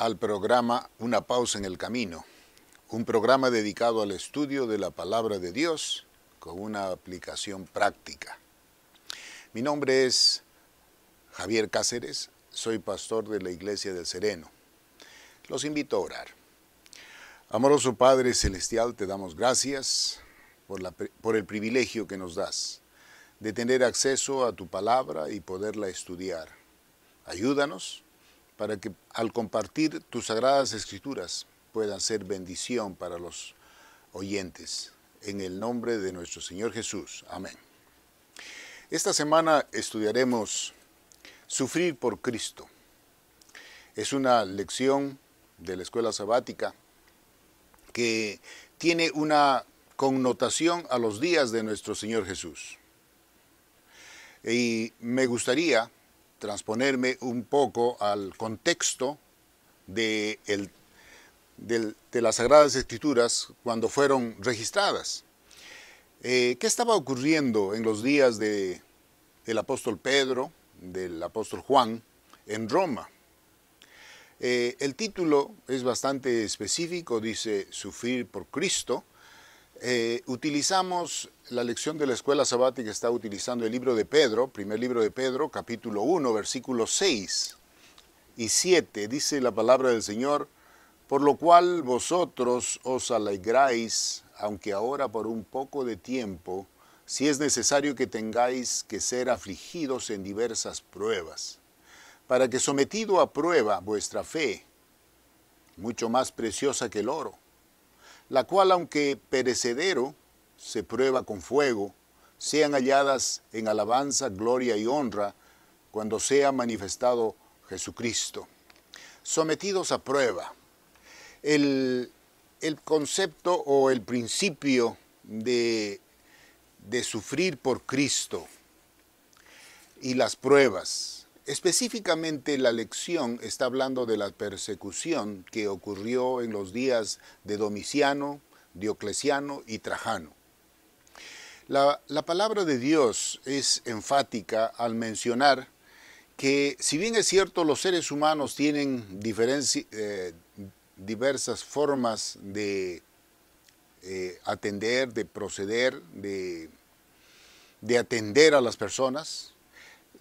al programa Una pausa en el camino, un programa dedicado al estudio de la palabra de Dios con una aplicación práctica. Mi nombre es Javier Cáceres, soy pastor de la Iglesia del Sereno. Los invito a orar. Amoroso Padre Celestial, te damos gracias por el privilegio que nos das de tener acceso a tu palabra y poderla estudiar. Ayúdanos para que al compartir tus sagradas escrituras puedan ser bendición para los oyentes. En el nombre de nuestro Señor Jesús. Amén. Esta semana estudiaremos Sufrir por Cristo. Es una lección de la escuela sabática que tiene una connotación a los días de nuestro Señor Jesús. Y me gustaría transponerme un poco al contexto de las Sagradas Escrituras cuando fueron registradas. ¿Qué estaba ocurriendo en los días del apóstol Pedro, del apóstol Juan, en Roma? El título es bastante específico, dice Sufrir por Cristo. Utilizamos la lección de la escuela sabática, está utilizando el libro de Pedro, primer libro de Pedro, capítulo 1, versículos 6 y 7. Dice la palabra del Señor: por lo cual vosotros os alegráis, aunque ahora por un poco de tiempo, si es necesario que tengáis que ser afligidos en diversas pruebas, para que sometido a prueba vuestra fe, mucho más preciosa que el oro, la cual aunque perecedero se prueba con fuego, sean halladas en alabanza, gloria y honra cuando sea manifestado Jesucristo. Sometidos a prueba. El concepto o el principio de sufrir por Cristo y las pruebas. Específicamente la lección está hablando de la persecución que ocurrió en los días de Domiciano, Diocleciano y Trajano. La palabra de Dios es enfática al mencionar que, si bien es cierto, los seres humanos tienen diversas formas de atender, de proceder, de atender a las personas,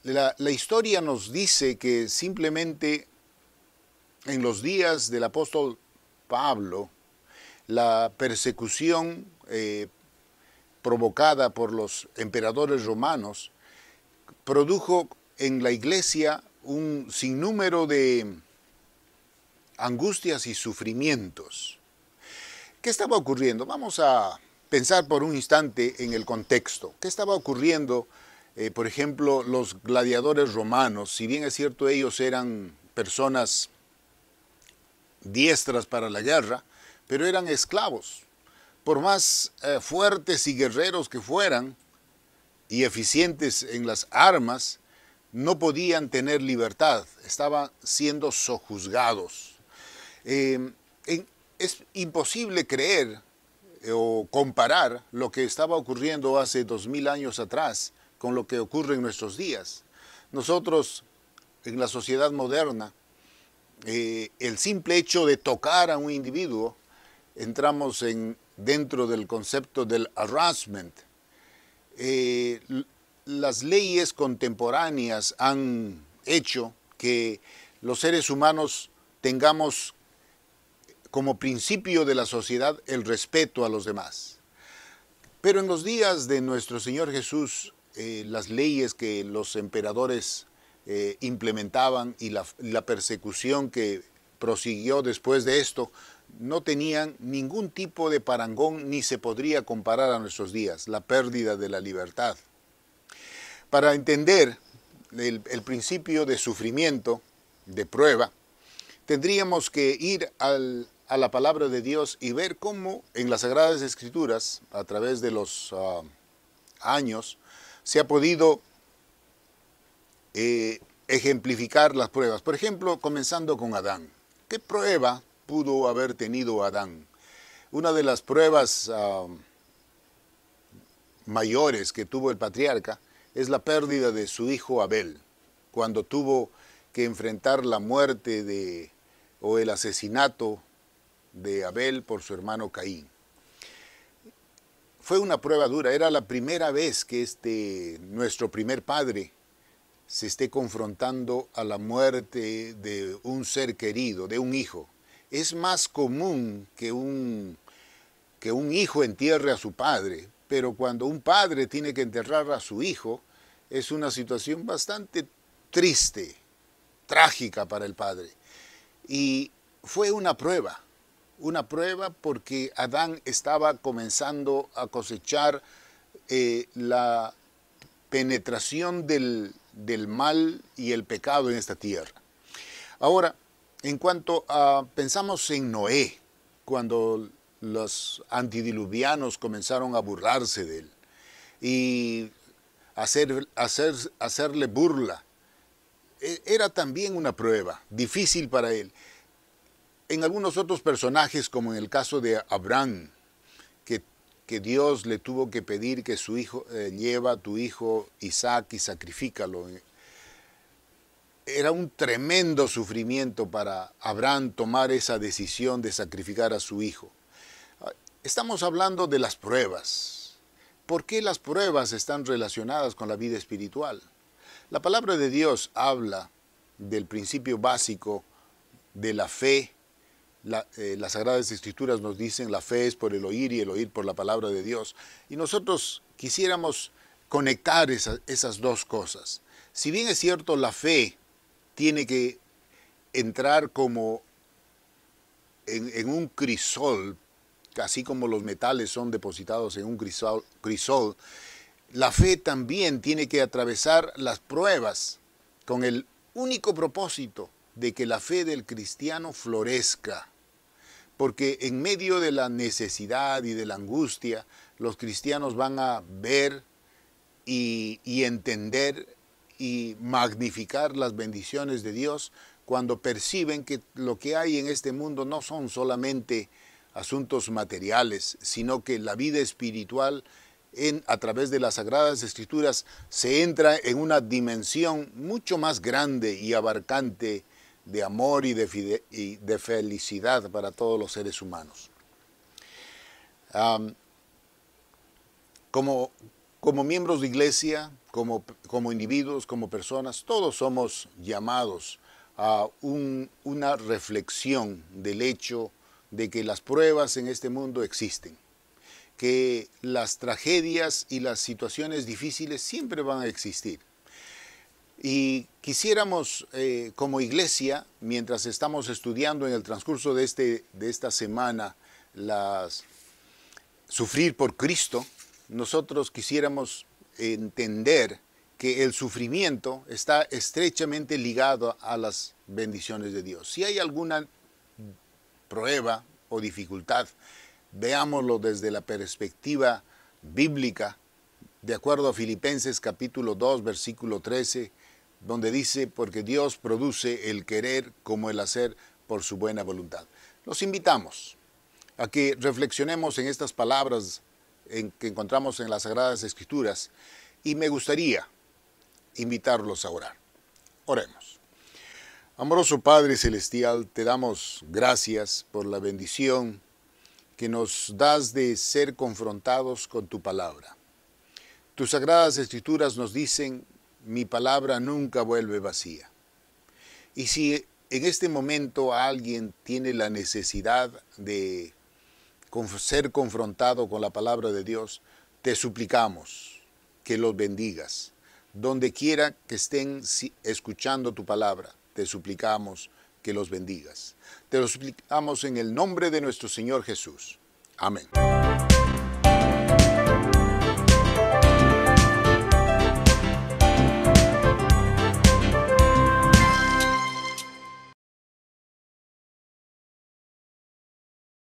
la historia nos dice que simplemente en los días del apóstol Pablo, la persecución provocada por los emperadores romanos produjo en la iglesia un sinnúmero de angustias y sufrimientos. ¿Qué estaba ocurriendo? Vamos a pensar por un instante en el contexto. ¿Qué estaba ocurriendo? Por ejemplo, los gladiadores romanos, si bien es cierto ellos eran personas diestras para la guerra, pero eran esclavos. Por más fuertes y guerreros que fueran y eficientes en las armas, no podían tener libertad, estaban siendo sojuzgados. Es imposible creer o comparar lo que estaba ocurriendo hace 2000 años atrás con lo que ocurre en nuestros días. Nosotros, en la sociedad moderna, el simple hecho de tocar a un individuo, entramos dentro del concepto del harassment. Las leyes contemporáneas han hecho que los seres humanos tengamos como principio de la sociedad el respeto a los demás. Pero en los días de nuestro Señor Jesús, las leyes que los emperadores implementaban y la persecución que prosiguió después de esto, no tenían ningún tipo de parangón ni se podría comparar a nuestros días, la pérdida de la libertad. Para entender el principio de sufrimiento, de prueba, tendríamos que ir a la palabra de Dios y ver cómo en las Sagradas Escrituras, a través de los años, se ha podido ejemplificar las pruebas. Por ejemplo, comenzando con Adán. ¿Qué prueba pudo haber tenido Adán? Una de las pruebas mayores que tuvo el patriarca es la pérdida de su hijo Abel, cuando tuvo que enfrentar la muerte o el asesinato de Abel por su hermano Caín. Fue una prueba dura, era la primera vez que nuestro primer padre se esté confrontando a la muerte de un ser querido, de un hijo. Es más común que un hijo entierre a su padre, pero cuando un padre tiene que enterrar a su hijo, es una situación bastante triste, trágica para el padre. Y fue una prueba porque Adán estaba comenzando a cosechar la penetración del mal y el pecado en esta tierra. Ahora, en cuanto a, pensamos en Noé, cuando los antidiluvianos comenzaron a burlarse de él y hacerle burla, era también una prueba difícil para él. En algunos otros personajes, como en el caso de Abraham, que Dios le tuvo que pedir que su hijo, lleva a tu hijo Isaac y sacrifícalo. Era un tremendo sufrimiento para Abraham tomar esa decisión de sacrificar a su hijo. Estamos hablando de las pruebas. ¿Por qué las pruebas están relacionadas con la vida espiritual? La palabra de Dios habla del principio básico de la fe. Las Sagradas Escrituras nos dicen la fe es por el oír y el oír por la palabra de Dios. Y nosotros quisiéramos conectar esas dos cosas. Si bien es cierto, la fe tiene que entrar como en un crisol, así como los metales son depositados en un crisol, la fe también tiene que atravesar las pruebas con el único propósito de que la fe del cristiano florezca. Porque en medio de la necesidad y de la angustia, los cristianos van a ver y entender y magnificar las bendiciones de Dios cuando perciben que lo que hay en este mundo no son solamente asuntos materiales, sino que la vida espiritual a través de las Sagradas Escrituras se entra en una dimensión mucho más grande y abarcante de amor y de felicidad para todos los seres humanos. Como miembros de iglesia, como individuos, como personas, todos somos llamados a una reflexión del hecho de que las pruebas en este mundo existen, que las tragedias y las situaciones difíciles siempre van a existir. Y quisiéramos, como iglesia, mientras estamos estudiando en el transcurso de esta semana, sufrir por Cristo, nosotros quisiéramos entender que el sufrimiento está estrechamente ligado a las bendiciones de Dios. Si hay alguna prueba o dificultad, veámoslo desde la perspectiva bíblica, de acuerdo a Filipenses capítulo 2, versículo 13, donde dice, porque Dios produce el querer como el hacer por su buena voluntad. Los invitamos a que reflexionemos en estas palabras que encontramos en las Sagradas Escrituras y me gustaría invitarlos a orar. Oremos. Amoroso Padre Celestial, te damos gracias por la bendición que nos das de ser confrontados con tu palabra. Tus Sagradas Escrituras nos dicen, mi palabra nunca vuelve vacía. Y si en este momento alguien tiene la necesidad de ser confrontado con la palabra de Dios, te suplicamos que los bendigas. Donde quiera que estén escuchando tu palabra, te suplicamos que los bendigas. Te lo suplicamos en el nombre de nuestro Señor Jesús. Amén.